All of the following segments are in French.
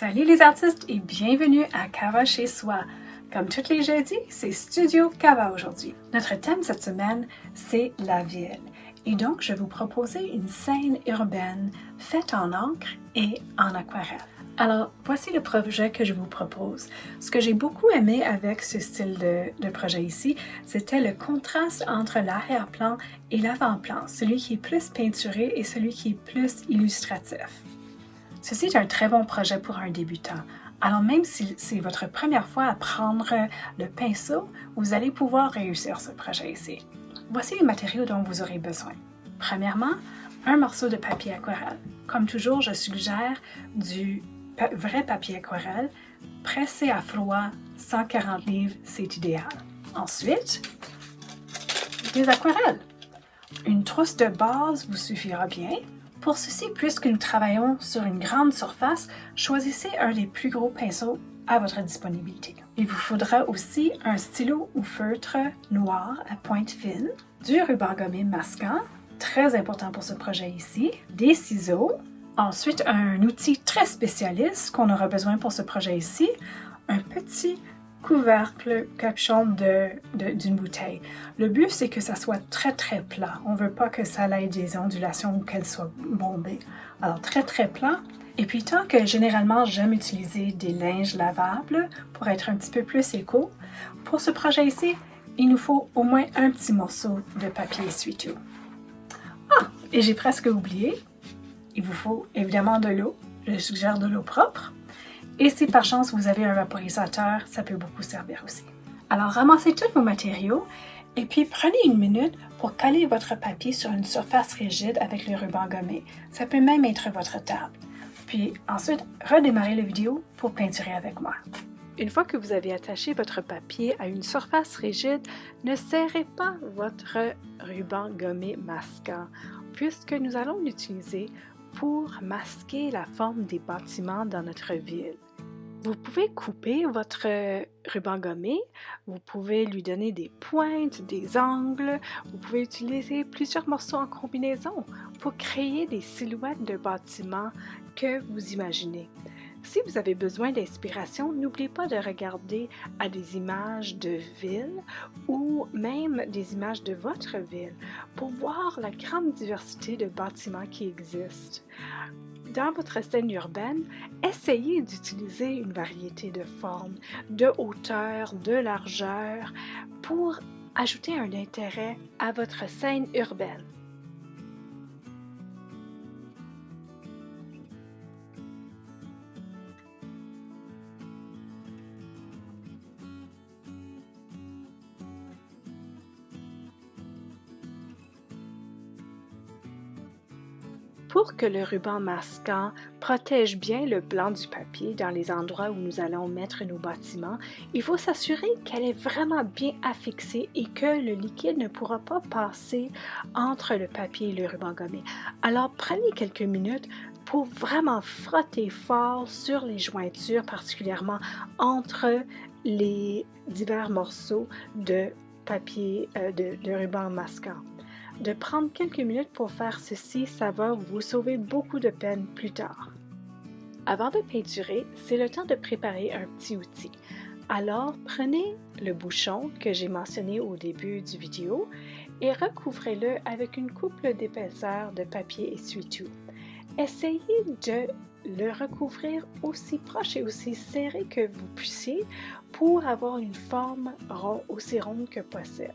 Salut les artistes et bienvenue à Cava chez soi. Comme tous les jeudis, c'est Studio Cava aujourd'hui. Notre thème cette semaine, c'est la ville. Et donc, je vais vous proposer une scène urbaine faite en encre et en aquarelle. Alors, voici le projet que je vous propose. Ce que j'ai beaucoup aimé avec ce style de projet ici, c'était le contraste entre l'arrière-plan et l'avant-plan, celui qui est plus peinturé et celui qui est plus illustratif. Ceci est un très bon projet pour un débutant. Alors même si c'est votre première fois à prendre le pinceau, vous allez pouvoir réussir ce projet ici. Voici les matériaux dont vous aurez besoin. Premièrement, un morceau de papier aquarelle. Comme toujours, je suggère du vrai papier aquarelle, pressé à froid, 140 livres, c'est idéal. Ensuite, des aquarelles. Une trousse de base vous suffira bien. Pour ceci, puisque nous travaillons sur une grande surface, choisissez un des plus gros pinceaux à votre disponibilité. Il vous faudra aussi un stylo ou feutre noir à pointe fine, du ruban gommé masquant, très important pour ce projet ici, des ciseaux, ensuite un outil très spécialiste qu'on aura besoin pour ce projet ici, un petit couvercle capuchon d'une bouteille. Le but, c'est que ça soit très très plat. On ne veut pas que ça ait des ondulations ou qu'elle soit bombée. Alors très très plat. Et puis tant que généralement j'aime utiliser des linges lavables pour être un petit peu plus éco, pour ce projet ici, il nous faut au moins un petit morceau de papier essuie-tout. Ah! Et j'ai presque oublié, il vous faut évidemment de l'eau. Je suggère de l'eau propre. Et si par chance vous avez un vaporisateur, ça peut beaucoup servir aussi. Alors ramassez tous vos matériaux et puis prenez une minute pour coller votre papier sur une surface rigide avec le ruban gommé. Ça peut même être votre table. Puis ensuite, redémarrez la vidéo pour peinturer avec moi. Une fois que vous avez attaché votre papier à une surface rigide, ne serrez pas votre ruban gommé masquant, puisque nous allons l'utiliser pour masquer la forme des bâtiments dans notre ville. Vous pouvez couper votre ruban gommé, vous pouvez lui donner des pointes, des angles, vous pouvez utiliser plusieurs morceaux en combinaison pour créer des silhouettes de bâtiments que vous imaginez. Si vous avez besoin d'inspiration, n'oubliez pas de regarder à des images de ville ou même des images de votre ville pour voir la grande diversité de bâtiments qui existent. Dans votre scène urbaine, essayez d'utiliser une variété de formes, de hauteur, de largeur pour ajouter un intérêt à votre scène urbaine. Pour que le ruban masquant protège bien le blanc du papier dans les endroits où nous allons mettre nos bâtiments, il faut s'assurer qu'elle est vraiment bien affixée et que le liquide ne pourra pas passer entre le papier et le ruban gommé. Alors prenez quelques minutes pour vraiment frotter fort sur les jointures, particulièrement entre les divers morceaux de papier de ruban masquant. De prendre quelques minutes pour faire ceci, ça va vous sauver beaucoup de peine plus tard. Avant de peinturer, c'est le temps de préparer un petit outil. Alors, prenez le bouchon que j'ai mentionné au début du vidéo et recouvrez-le avec une couple d'épaisseur de papier essuie-tout. Essayez de le recouvrir aussi proche et aussi serré que vous puissiez pour avoir une forme aussi ronde que possible.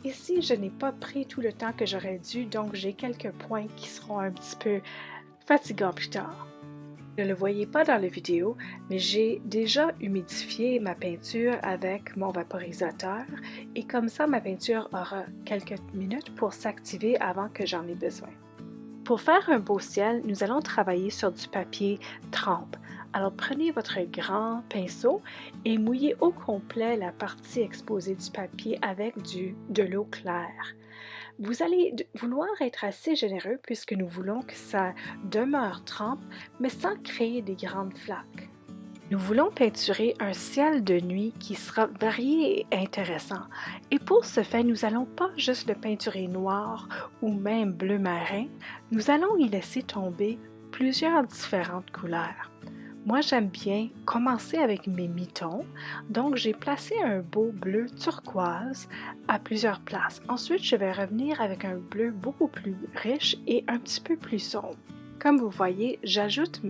Ici, je n'ai pas pris tout le temps que j'aurais dû, donc j'ai quelques points qui seront un petit peu fatigants plus tard. Vous ne le voyez pas dans la vidéo, mais j'ai déjà humidifié ma peinture avec mon vaporisateur et comme ça, ma peinture aura quelques minutes pour s'activer avant que j'en ai besoin. Pour faire un beau ciel, nous allons travailler sur du papier trempe. Alors prenez votre grand pinceau et mouillez au complet la partie exposée du papier avec de l'eau claire. Vous allez vouloir être assez généreux puisque nous voulons que ça demeure trempe, mais sans créer des grandes flaques. Nous voulons peinturer un ciel de nuit qui sera varié et intéressant. Et pour ce fait, nous n'allons pas juste le peinturer noir ou même bleu marin, nous allons y laisser tomber plusieurs différentes couleurs. Moi, j'aime bien commencer avec mes mi-tons, donc j'ai placé un beau bleu turquoise à plusieurs places. Ensuite, je vais revenir avec un bleu beaucoup plus riche et un petit peu plus sombre. Comme vous voyez, j'ajoute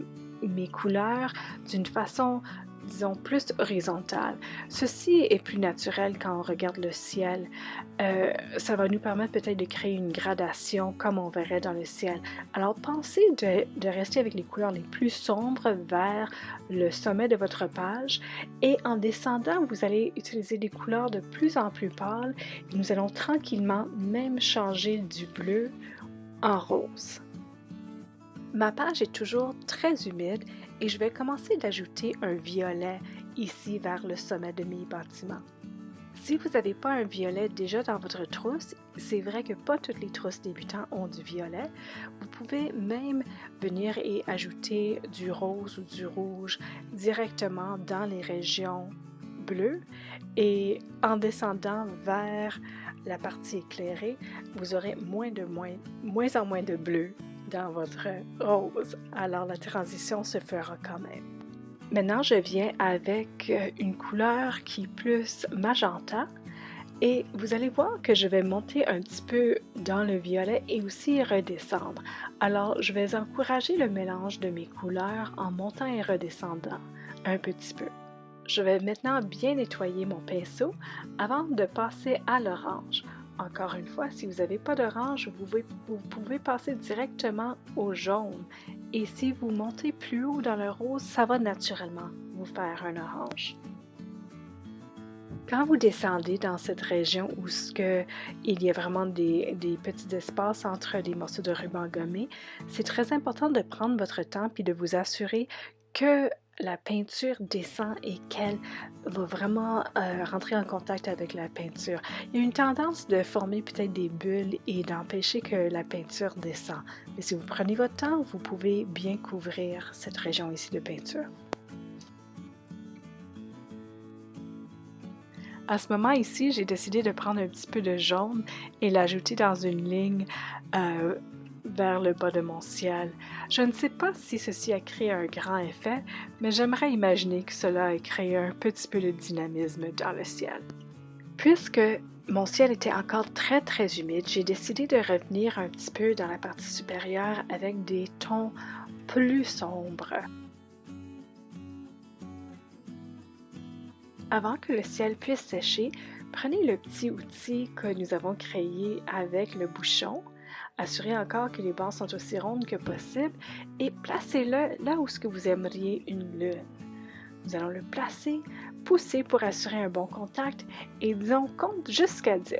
mes couleurs d'une façon, disons, plus horizontale. Ceci est plus naturel quand on regarde le ciel. Ça va nous permettre peut-être de créer une gradation comme on verrait dans le ciel. Alors, pensez de rester avec les couleurs les plus sombres vers le sommet de votre page et en descendant, vous allez utiliser des couleurs de plus en plus pâles et nous allons tranquillement même changer du bleu en rose. Ma page est toujours très humide et je vais commencer d'ajouter un violet ici vers le sommet de mes bâtiments. Si vous n'avez pas un violet déjà dans votre trousse, c'est vrai que pas toutes les trousses débutants ont du violet. Vous pouvez même venir et ajouter du rose ou du rouge directement dans les régions bleues et en descendant vers la partie éclairée, vous aurez moins en moins de bleu dans votre rose. Alors la transition se fera quand même. Maintenant, je viens avec une couleur qui est plus magenta et vous allez voir que je vais monter un petit peu dans le violet et aussi redescendre. Alors, je vais encourager le mélange de mes couleurs en montant et redescendant un petit peu. Je vais maintenant bien nettoyer mon pinceau avant de passer à l'orange. Encore une fois, si vous n'avez pas d'orange, vous pouvez passer directement au jaune. Et si vous montez plus haut dans le rose, ça va naturellement vous faire un orange. Quand vous descendez dans cette région où il y a vraiment des petits espaces entre les morceaux de ruban gommé, c'est très important de prendre votre temps puis de vous assurer que la peinture descend et qu'elle va vraiment rentrer en contact avec la peinture. Il y a une tendance de former peut-être des bulles et d'empêcher que la peinture descend. Mais si vous prenez votre temps, vous pouvez bien couvrir cette région ici de peinture. À ce moment ici, j'ai décidé de prendre un petit peu de jaune et l'ajouter dans une ligne vers le bas de mon ciel. Je ne sais pas si ceci a créé un grand effet, mais j'aimerais imaginer que cela ait créé un petit peu de dynamisme dans le ciel. Puisque mon ciel était encore très très humide, j'ai décidé de revenir un petit peu dans la partie supérieure avec des tons plus sombres. Avant que le ciel puisse sécher, prenez le petit outil que nous avons créé avec le bouchon. Assurez encore que les bords sont aussi rondes que possible et placez-le là où vous aimeriez une lune. Nous allons le placer, pousser pour assurer un bon contact et disons compte jusqu'à 10.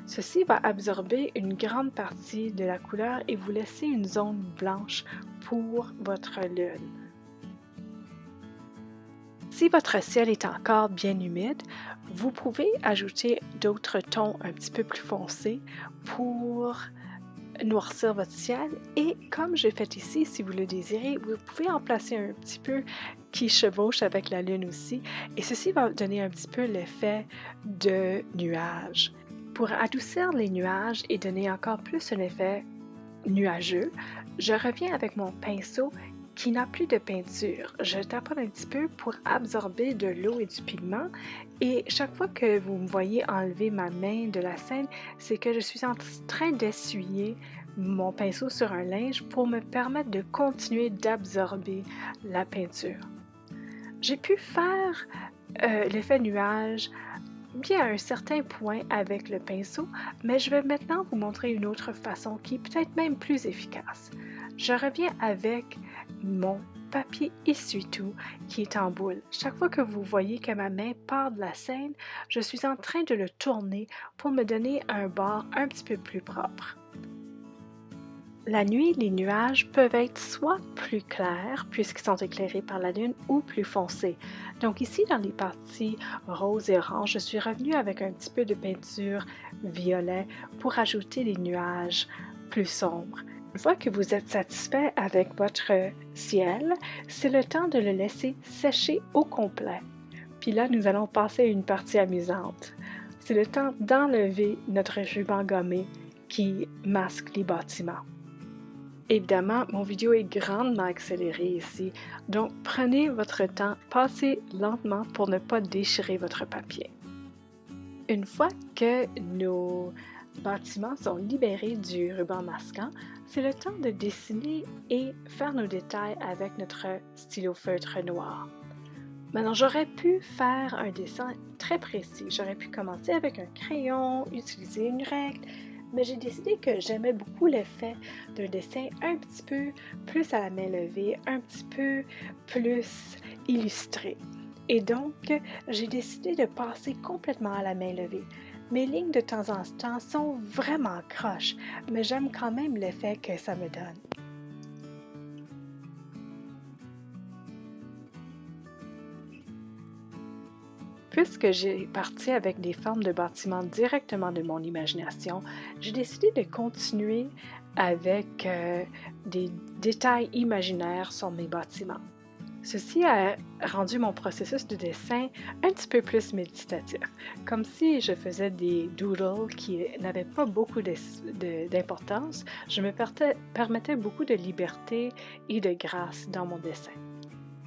Ceci va absorber une grande partie de la couleur et vous laisser une zone blanche pour votre lune. Si votre ciel est encore bien humide, vous pouvez ajouter d'autres tons un petit peu plus foncés pour noircir votre ciel et comme j'ai fait ici, si vous le désirez, vous pouvez en placer un petit peu qui chevauche avec la lune aussi et ceci va donner un petit peu l'effet de nuages. Pour adoucir les nuages et donner encore plus un effet nuageux, je reviens avec mon pinceau qui n'a plus de peinture. Je tapote un petit peu pour absorber de l'eau et du pigment et chaque fois que vous me voyez enlever ma main de la scène, c'est que je suis en train d'essuyer mon pinceau sur un linge pour me permettre de continuer d'absorber la peinture. J'ai pu faire l'effet nuage bien à un certain point avec le pinceau, mais je vais maintenant vous montrer une autre façon qui est peut-être même plus efficace. Je reviens avec mon papier essuie-tout qui est en boule. Chaque fois que vous voyez que ma main part de la scène, je suis en train de le tourner pour me donner un bord un petit peu plus propre. La nuit, les nuages peuvent être soit plus clairs puisqu'ils sont éclairés par la lune ou plus foncés. Donc ici, dans les parties rose et orange, je suis revenue avec un petit peu de peinture violet pour ajouter des nuages plus sombres. Une fois que vous êtes satisfait avec votre ciel, c'est le temps de le laisser sécher au complet. Puis là, nous allons passer à une partie amusante. C'est le temps d'enlever notre ruban gommé qui masque les bâtiments. Évidemment, mon vidéo est grandement accélérée ici, donc prenez votre temps, passez lentement pour ne pas déchirer votre papier. Une fois que nos bâtiments sont libérés du ruban masquant, c'est le temps de dessiner et faire nos détails avec notre stylo feutre noir. Maintenant, j'aurais pu faire un dessin très précis. J'aurais pu commencer avec un crayon, utiliser une règle, mais j'ai décidé que j'aimais beaucoup l'effet d'un dessin un petit peu plus à la main levée, un petit peu plus illustré. Et donc, j'ai décidé de passer complètement à la main levée. Mes lignes de temps en temps sont vraiment croches, mais j'aime quand même l'effet que ça me donne. Puisque j'ai parti avec des formes de bâtiments directement de mon imagination, j'ai décidé de continuer avec des détails imaginaires sur mes bâtiments. Ceci a rendu mon processus de dessin un petit peu plus méditatif, comme si je faisais des doodles qui n'avaient pas beaucoup d'importance. Je me permettais beaucoup de liberté et de grâce dans mon dessin.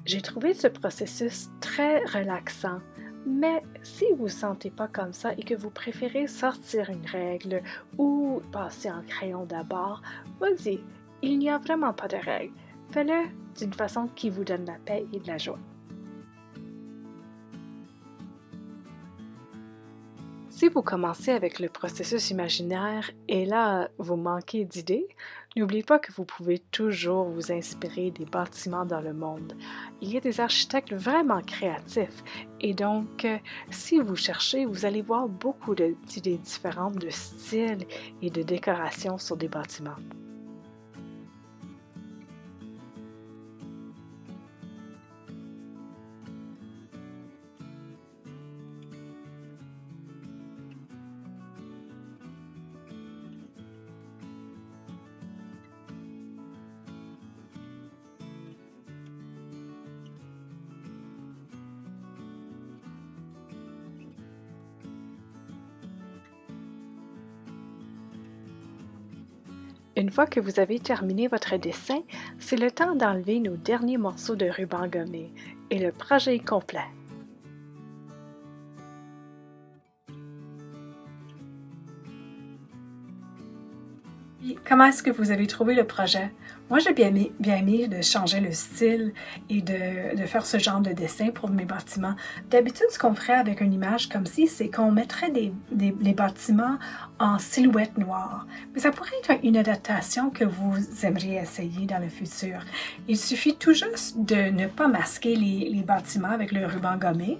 J'ai trouvé ce processus très relaxant. Mais si vous ne vous sentez pas comme ça et que vous préférez sortir une règle ou passer en crayon d'abord, vas-y, il n'y a vraiment pas de règle. Fais-le d'une façon qui vous donne la paix et de la joie. Si vous commencez avec le processus imaginaire et là, vous manquez d'idées, n'oubliez pas que vous pouvez toujours vous inspirer des bâtiments dans le monde. Il y a des architectes vraiment créatifs et donc, si vous cherchez, vous allez voir beaucoup d'idées différentes de styles et de décorations sur des bâtiments. Une fois que vous avez terminé votre dessin, c'est le temps d'enlever nos derniers morceaux de ruban gommé et le projet est complet. Comment est-ce que vous avez trouvé le projet? Moi, j'ai bien aimé de changer le style et de faire ce genre de dessin pour mes bâtiments. D'habitude, ce qu'on ferait avec une image comme ci, c'est qu'on mettrait les bâtiments en silhouette noire. Mais ça pourrait être une adaptation que vous aimeriez essayer dans le futur. Il suffit tout juste de ne pas masquer les bâtiments avec le ruban gommé,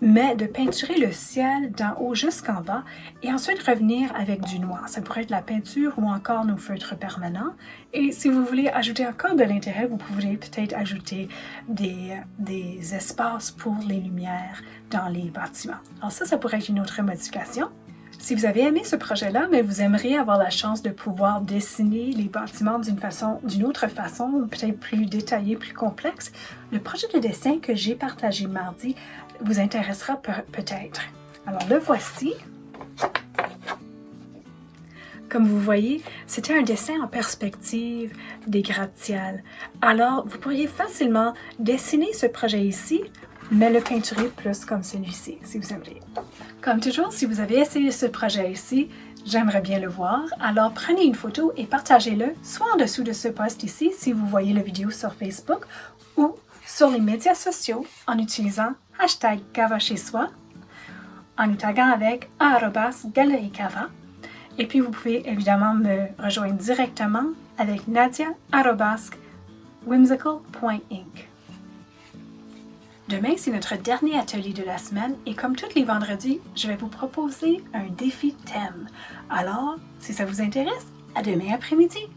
mais de peinturer le ciel d'en haut jusqu'en bas et ensuite revenir avec du noir. Ça pourrait être la peinture ou encore nos feutres permanents. Et si vous voulez ajouter encore de l'intérêt, vous pourrez peut-être ajouter des espaces pour les lumières dans les bâtiments. Alors ça pourrait être une autre modification. Si vous avez aimé ce projet-là, mais vous aimeriez avoir la chance de pouvoir dessiner les bâtiments d'une autre façon, peut-être plus détaillée, plus complexe, le projet de dessin que j'ai partagé mardi vous intéressera peut-être. Alors le voici. Comme vous voyez, c'était un dessin en perspective des gratte-ciels. Alors, vous pourriez facilement dessiner ce projet ici, mais le peinturer plus comme celui-ci, si vous aimeriez. Comme toujours, si vous avez essayé ce projet ici, j'aimerais bien le voir. Alors, prenez une photo et partagez-le, soit en dessous de ce post ici, si vous voyez la vidéo sur Facebook, ou sur les médias sociaux en utilisant #CavaChezSoi, en nous taguant avec @GalérieCava. Et puis, vous pouvez évidemment me rejoindre directement avec nadia@whimsical.inc. Demain, c'est notre dernier atelier de la semaine et comme tous les vendredis, je vais vous proposer un défi thème. Alors, si ça vous intéresse, à demain après-midi!